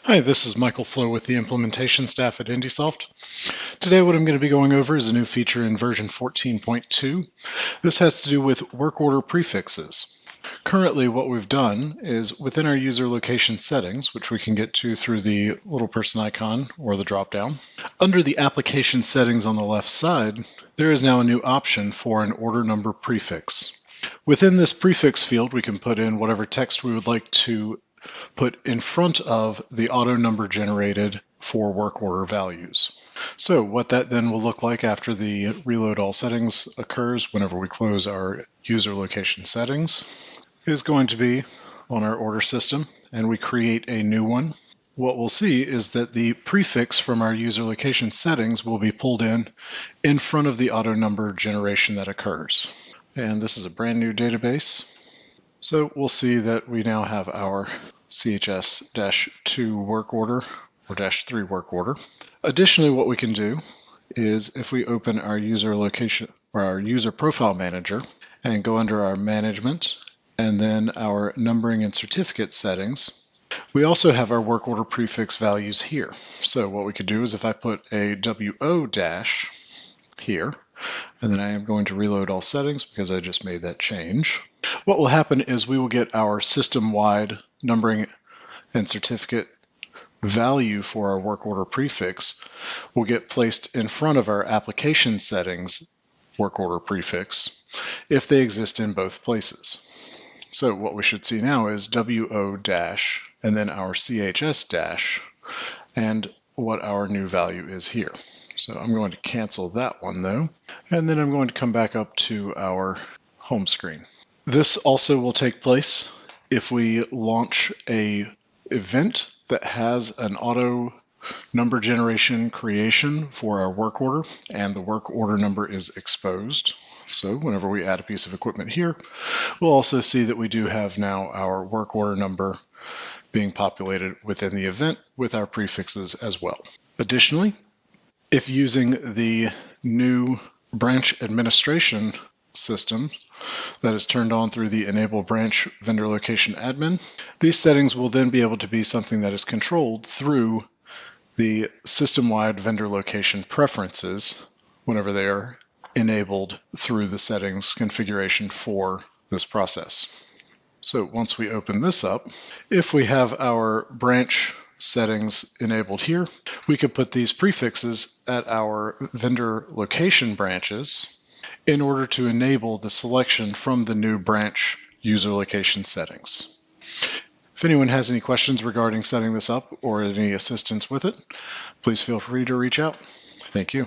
Hi, this is Michael Flo with the implementation staff at IndySoft. Today what I'm going to be going over is a new feature in version 14.2. This has to do with work order prefixes. Currently what we've done is within our user location settings, which we can get to through the little person icon or the drop down, under the application settings on the left side, there is now a new option for an order number prefix. Within this prefix field, we can put in whatever text we would like to put in front of the auto number generated for work order values. So what that then will look like after the reload all settings occurs whenever we close our user location settings is going to be on our order system, and we create a new one. What we'll see is that the prefix from our user location settings will be pulled in front of the auto number generation that occurs. And this is a brand new database. So we'll see that we now have our CHS-2 work order or -3 work order. Additionally, what we can do is if we open our user location or our user profile manager and go under our management and then our numbering and certificate settings, we also have our work order prefix values here. So what we could do is if I put a WO dash here, and then I am going to reload all settings because I just made that change. What will happen is we will get our system-wide numbering and certificate value for our work order prefix will get placed in front of our application settings work order prefix if they exist in both places. So what we should see now is WO dash and then our CHS dash and what our new value is here. So I'm going to cancel that one though, and then I'm going to come back up to our home screen. This also will take place if we launch an event that has an auto number generation creation for our work order and the work order number is exposed. So whenever we add a piece of equipment here, we'll also see that we do have now our work order number being populated within the event with our prefixes as well. Additionally, if using the new branch administration system that is turned on through the Enable Branch Vendor Location Admin, these settings will then be able to be something that is controlled through the system-wide vendor location preferences whenever they are enabled through the settings configuration for this process. So once we open this up, if we have our branch settings enabled here, we could put these prefixes at our vendor location branches in order to enable the selection from the new branch user location settings. If anyone has any questions regarding setting this up or any assistance with it, please feel free to reach out. Thank you.